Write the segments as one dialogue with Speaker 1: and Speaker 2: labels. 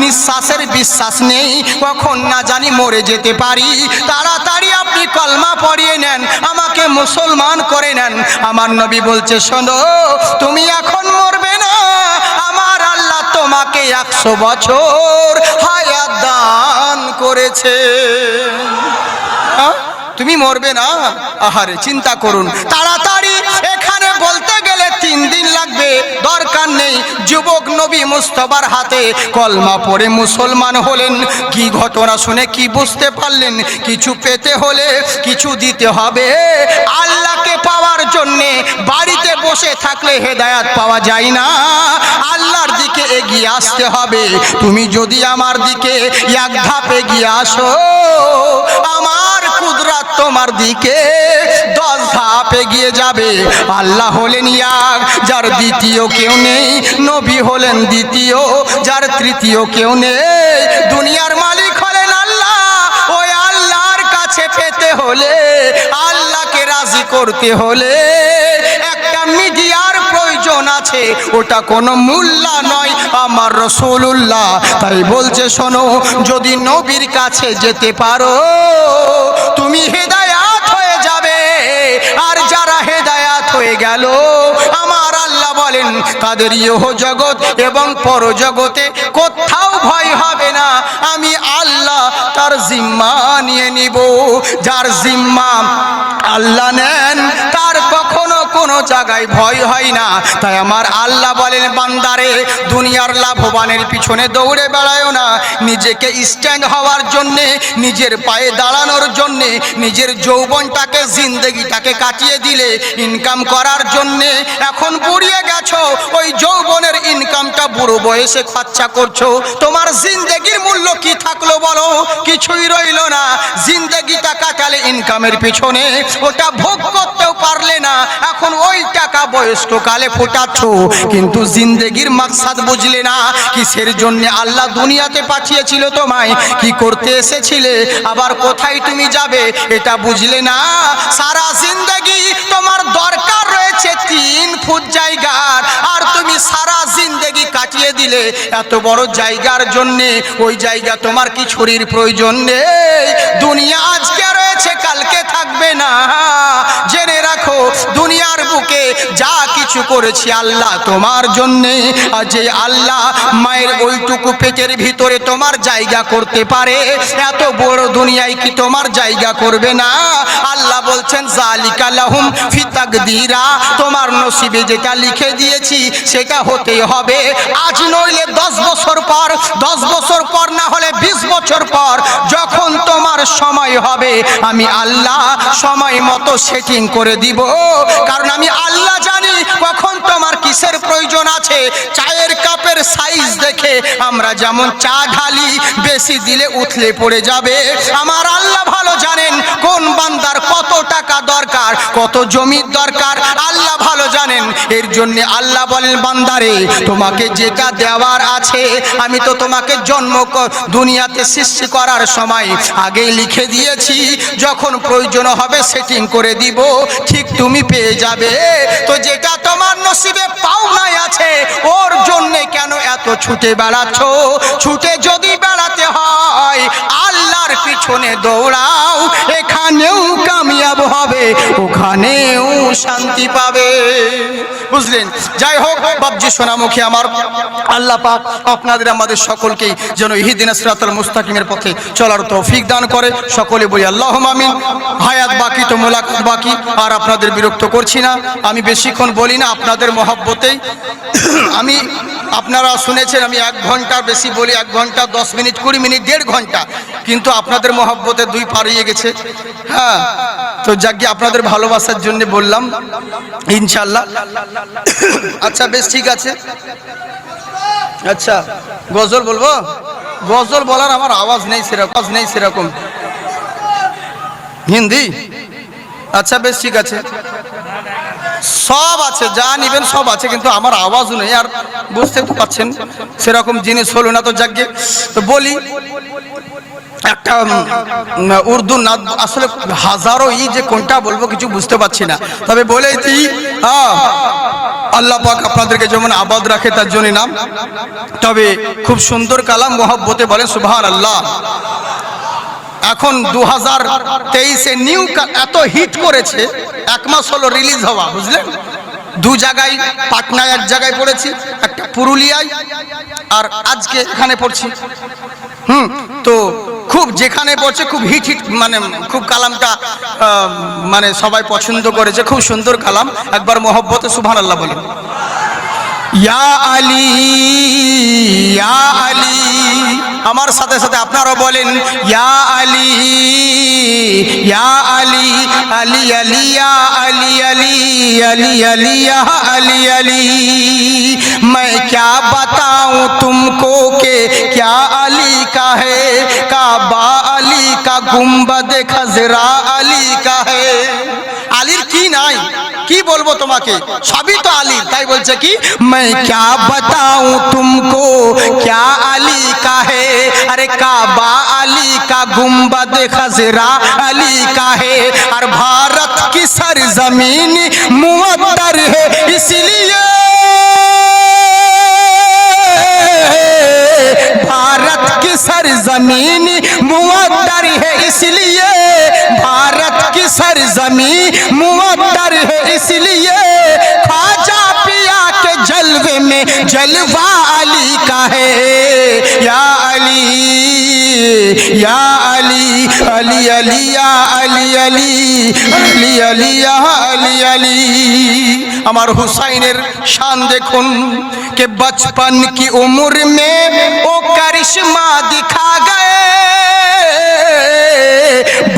Speaker 1: নিঃশ্বাসের বিশ্বাস নেই, কখন না জানি মরে যেতে পারি। তাড়াতাড়ি আপনি কলমা পড়িয়ে নেন, আমাকে মুসলমান করে নেন। আমার নবী বলছে, শোনো, তুমি এখন মরবে না, আমার আল্লাহ তোমাকে 100 বছর হায়াত দান করেছে। তুমি মরবে না? আহারে, চিন্তা করুন। তাড়াতাড়ি এখানে বলতে গেলে 3 দিন লাগবে, দরকার নেই। যুবক নবী মুস্তাফার হাতে কলমা পড়ে মুসলমান হলেন। কি ঘটনা শুনে কি বুঝতে পারলেন? কিছু পেতে হলে কিছু দিতে হবে। আল্লাহকে পাওয়ার জন্যে বাড়িতে বসে থাকলে হেদায়াত পাওয়া যায় না, আল্লাহর দিকে এগিয়ে আসতে হবে। তুমি যদি আমার দিকে এক ধাপ এগিয়ে আসো, আমার কুদরত তোমার দিকে 10 ধাপ এগিয়ে যাবে। আল্লাহ হলেন এক, যার দ্বিতীয় কেউ নেই। নবী হলেন দ্বিতীয়, যার তৃতীয় কেউ নেই। দুনিয়ার মালিক হলেন আল্লাহ। ওই আল্লাহর কাছে পেতে হলে, আল্লাহকে রাজি করতে হলে একটা মিডিয়ার প্রয়োজন আছে, ওটা কোনো মোল্লা নয়, আমার রাসূলুল্লাহ। তাই বলছে, শোনো, যদি নবীর কাছে যেতে পারো তুমি হেদায়াত হয়ে যাবে। আর যারা হেদায়াত হয়ে গেল, আমার আল্লাহ বলেন তাদের ইহ জগৎ এবং পরজগতে কোথাও ভয় হবে না। আমি আল্লাহ তার জিম্মা নিয়ে নিব। যার জিম্মা আল্লাহ নেন, তার কখনো কোনো জায়গায় ভয় হয় না। তাই আমার আল্লাহ বলেন, বান্দারে, দুনিয়ার লাভবানের পিছনে দৌড়ে বেড়ায়ও না। নিজেকে স্ট্যান্ড হওয়ার জন্যে, নিজের পায়ে দাঁড়ানোর জন্যে, নিজের যৌবনটাকে, জিন্দেগিটাকে কাটিয়ে দিলে ইনকাম করার জন্যে। এখন বুড়িয়ে গেছো, ওই যৌবনের ইনকামটা বুড়ো বয়সে খরচা করছো। তোমার জিন্দেগির মূল্য কি থাকলো বলো? কিছুই রইল না। জিন্দেগিটা কাটালে ইনকামের পিছনে, ওটা ভোগ করতেও পারলে না। এখন ওই টাকা বয়স্ককালে ফোটাচ্ছ, কিন্তু জিন্দেগির মাকসাদ বুঝলে না। কিসের জন্য আল্লাহ দুনিয়াতে পাঠিয়েছিল তোমায়, কি করতে এসেছিলে, আবার কোথায় তুমি যাবে, এটা বুঝলে না। সারা জিন্দেগি তোমার দরকার রয়েছে 3 ফুট জায়গার, আর তুমি সারা জিন্দেগি কাটিয়ে দিলে এত বড় জায়গার জন্যে। ওই জায়গা তোমার কি ছুরির প্রয়োজন নেই? দুনিয়া আজকে রয়েছে, কালকে থাকবে না। জেনে রাখো, দুনিয়ার বুকে যা কিছু করেছি আল্লাহ তোমার জন্যে। আর যে আল্লাহ মায়ের ওইটুকু পেটের ভিতরে তোমার জায়গা করতে পারে, এত বড় দুনিয়ায় কি তোমার জায়গা করবে না? আল্লাহ বলছেন, জালিকা লাহুম ফি তাকদীরা, তোমার নসিবে যেটা লিখে দিয়েছি সেটা হতেই হবে। আজ নইলে 10 বছর পর, 10 বছর পর না হলে 20 বছর পর, যখন তোমার সময় হবে, আমি আল্লাহ সময় মতো সেটিং করে দিব। কারণ আমি আল্লাহ জানি কখন তোমার কিসের প্রয়োজন আছে। চায়ের কাপের সাইজ দেখে আমরা যেমন চা ঢালি, বেশি দিলে উথলে পড়ে যাবে। আমার আল্লাহ ভালো জানেন কোন বান্দার কত টাকা দরকার, কত জমির দরকার, আল্লাহ ভালো জানেন। এর জন্য আল্লাহ বলেন, বান্দারে, তোমাকে যেটা দেওয়ার আছে আমি তো তোমাকে জন্ম দুনিয়াতে সৃষ্টি করার সময় আগেই লিখে দিয়েছি। যখন প্রয়োজন হবে সেটিং করে দিব, ঠিক তুমি পেয়ে যাবে। তো যেটা তোমার নসিবে পাওনায় আছে, ওর জন্যে কেন এত ছুটে বেড়াচ্ছ? ছুটে যদি বেড়াতে হয়, আল্লাহর পিছনে দৌড়াও। এখানেও কামিয়াব হবে, ওখানেও শান্তি পাবে। বুঝলেন? যাই হোক বাবজি সোনামুখী আমার, আল্লাহ পাক আপনাদের আমাদের সকলকেই যেন ইহদিনাস সিরাতাল মুস্তাকিমের পথে চলার তৌফিক দান করে। সকলে বলি আল্লাহুম্মা আমিন। হায়াত বাকি তো মোলাকাত বাকি, আর আপনাদের বিরক্ত করছি না। আমি বেশিক্ষণ বলি না, আপনাদের মহব্বতেই আমি, আপনারা শুনেছেন আমি 1 ঘন্টার বেশি বলি, 1 ঘন্টা 10 মিনিট 20 মিনিট 1.5 ঘন্টা, কিন্তু আপনাদের মহব্বতে 2 পারিয়ে গেছে। হ্যাঁ, তো যাকে আপনাদের ভালোবাসার জন্য বললাম ইনশাআল্লাহ। আচ্ছা বেশ, ঠিক আছে। আচ্ছা, গজল বলবো? গজল বলার আমার আওয়াজ নেই সেরকম। হিন্দি? আচ্ছা বেশ, ঠিক আছে। সব আছে, যা নিবেন সব আছে, কিন্তু আমার আওয়াজ নেই। আর বুঝতে তো পারছেন সেরকম জিনিস হলো না। তো যাকে তো বলি, একটা উর্দু নাদ, আসলে হাজারো যে কোনটা বলবো কিছু বুঝতে পারছি না, তবে বলেই দিই। আল্লাহ পাক আপনাদেরকে যেমন আবাদ রাখে তার জন্য নাম। তবে খুব সুন্দর কালাম, মহব্বতে বলেন সুবহানাল্লাহ। এখন 2023-এ নিউ এত হিট করেছে, 1 মাস হলো রিলিজ হওয়া, বুঝলেন? 2 জায়গায়, পাটনায় 1 জায়গায় পড়েছি, একটা পুরুলিয়ায়, আর আজকে এখানে পড়ছি। তো খুব যেখানে পড়ছে খুব হিট মানে খুব কালামটা মানে সবাই পছন্দ করেছে, খুব সুন্দর কালাম। একবার মহব্বতে সুবহানাল্লাহ বলেন। ইয়া আলী ইয়া আলী, আমার সাথে সাথে আপনারাও বলেন ইয়া আলী ইয়া আলী, আলী আলী ইয়া আলী আলী আলী আলী ইয়া আলী আলী। मैं क्या बताऊं तुमको के क्या अली का है, काबा अली का गुंबद खजरा अली का है। আলীর কি নাই, কি বলবো তোমাকে, সবই তো আলী। তাই বলছে কি मैं क्या बताऊं तुमको क्या अली का है, अरे काबा अली का गुंबद खजरा अली का है। और भारत की सरजमीन मुअत्तर है इसलिए, भारत की सरजमीन मुअत्तर है इसलिए, भारत की सरजमीन मुअत्तर है इसलिए, ख्वाजा पिया के जलवे में जलवा अली का है। या अली या अली अली अली या अली अली अली अली या अली अली। আমার হুসাইনের শান দেখুন कि बचपन की उम्र में वो करिश्मा दिखा गए,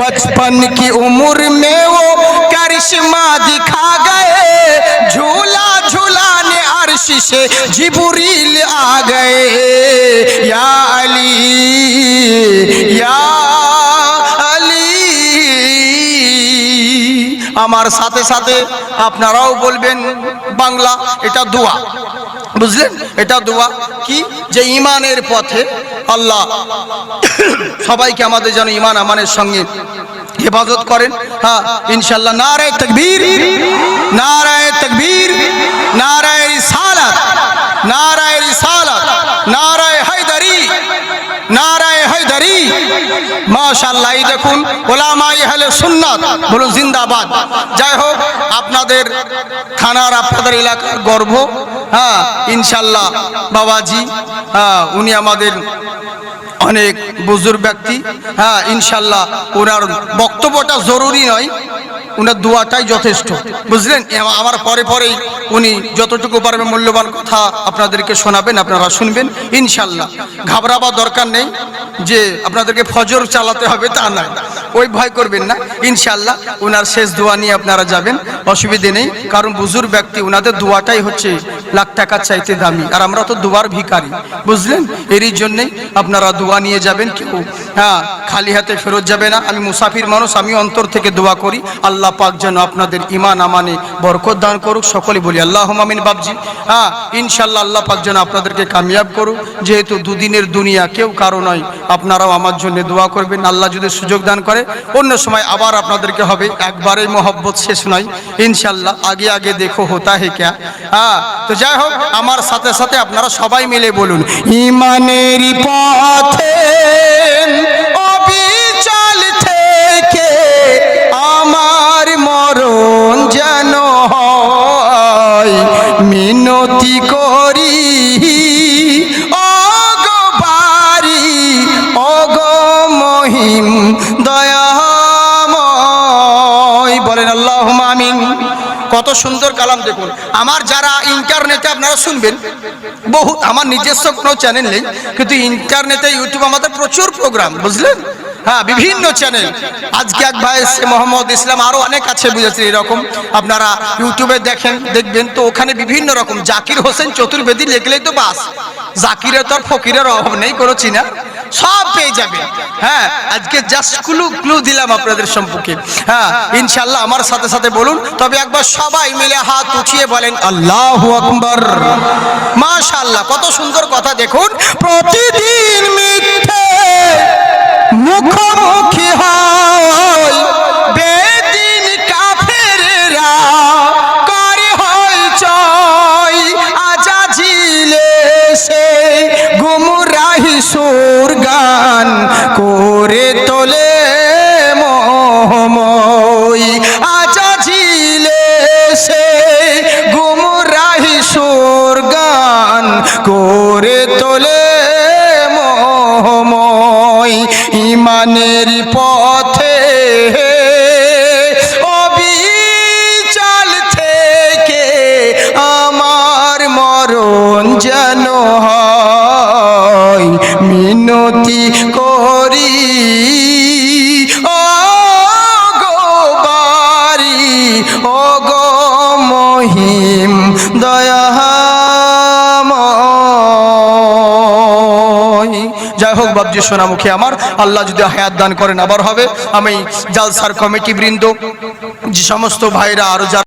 Speaker 1: बचपन की उम्र में वो करिश्मा दिखा गए, झूला झूलाने अर्श से जिब्रील आ गए। या अली या আমার সাথে সাথে আপনারাও বলবেন বাংলা, এটা দোয়া, বুঝলেন? এটা দোয়া কি যে ইমানের পথে আল্লাহ সবাইকে আমাদের যেন ইমান আমানের সঙ্গে হেফাজত করেন। হ্যাঁ ইনশাআল্লাহ। নারায়ে তাকবীর, নারায়ে তাকবীর, নারায়ে রিসালাত, নারায়ে রিসালাত, নারায়ে হায়দারি, নারায়ে হায়দারি। মাশাআল্লাহ। এই দেখুন উলামায়ে আহলে সুন্নাত বলুন জিন্দাবাদ। যাই হোক, আপনাদের থানার, আপনাদের এলাকার গর্ব। হ্যাঁ ইনশাআল্লাহ বাবাজি, হ্যাঁ উনি আমাদের অনেক বুজুর্গ ব্যক্তি। হ্যাঁ ইনশাআল্লাহ ওনার বক্তব্যটা জরুরি নয়, ওনার দোয়াটাই যথেষ্ট, বুঝলেন? আমার পরে পরেই উনি যতটুকু পারবে মূল্যবান কথা আপনাদেরকে শোনাবেন, আপনারা শুনবেন ইনশাআল্লাহ। ঘাবড়াবার দরকার নেই যে আপনাদেরকে ফজর চালাতে হবে, তা নয়, ওই ভয় করবেন না। ইনশাআল্লাহ ওনার শেষ দোয়া নিয়ে আপনারা যাবেন, অসুবিধে নেই। কারণ বুজুর্গ ব্যক্তি, ওনাদের দোয়াটাই হচ্ছে লাখ টাকার চাইতে দামি, আর আমরা তো দোয়ার ভিখারি, বুঝলেন? এরই জন্যেই আপনারা দোয়া নিয়ে যাবেন, কেউ হ্যাঁ খালি হাতে ফেরত যাবে না। আমি মুসাফির মানুষ, আমি অন্তর থেকে দোয়া করি আল্লাহ পাক যেন আপনাদের ঈমান আমানে বরকত দান করুক। সকলে বলি আল্লাহুম্মা আমিন বাবজি। হ্যাঁ ইনশাআল্লাহ আল্লাহ পাক যেন আপনাদেরকে কামিয়াব করুক। যেহেতু দুদিনের দুনিয়া, কেউ কারো নয়, আপনারাও আমার জন্য দোয়া করবেন। আল্লাহ যদি সুযোগ দান করে অন্য সময় আবার আপনাদেরকে হবে। একবারেই মহব্বত শেষ নয় ইনশাআল্লাহ, আগে আগে দেখো হোতা হে ক্যা। হ্যাঁ তো যাই হোক, আমার সাথে সাথে আপনারা সবাই মিলে বলুন ঈমানের পথে অবিচল থেকে আমার মরণ যেন হয়, মিনতি করি ওগো বারি ওগো মহিম দয়াময়। বলেন আল্লাহুম্মা আমিন। কত সুন্দর কালাম দেখুন। আমার যারা ইন্টারনেটে আপনারা শুনবেন, বহুত, আমার নিজস্ব কোনো চ্যানেল নেই, কিন্তু ইন্টারনেটে ইউটিউব আমাদের প্রচুর প্রোগ্রাম, বুঝলেন? হ্যাঁ বিভিন্ন চ্যানেল। আজকে এক ভাই এসছে মোহাম্মদ ইসলাম, আরও অনেক আছে, বুঝেছেন? এরকম আপনারা ইউটিউবে দেখবেন তো ওখানে বিভিন্ন রকম জাকির হোসেন চতুর্বেদী লিখলেই তো বাস, জাকিরের তো আর ফকিরের অভাব নেই কোনো, চিনা সব পেয়ে যাবেন। হ্যাঁ আজকে জাস্ট ক্লু দিলাম আপনাদের সম্পর্কে। হ্যাঁ ইনশাআল্লাহ আমার সাথে সাথে বলুন, তবে একবার সবাই মিলে হাত উঠিয়ে বলেন আল্লাহু আকবার। মাশাআল্লাহ, কত সুন্দর কথা দেখুন। প্রতিদিন মিথ্যে মুখোমুখি হয়, বেদিন কাফেররা করে হইচই, রাহি সুর গান করে তোলে মোহময় আজাজিলে সে গুমরাহি সুর গান করে তোলে মোহময় ইমানের পথে অবিচল থেকে আমার মরণ যেন হয় মিনতি করি ও গো বারি ও গো মহিম দয়াময়। যাই হোক বাবজি সোনামুখী আমার, আল্লাহ যদি হায়াত দান করেন আবার হবে। আমি জালসার কমিটি বৃন্দ যে সমস্ত ভাইরা আরো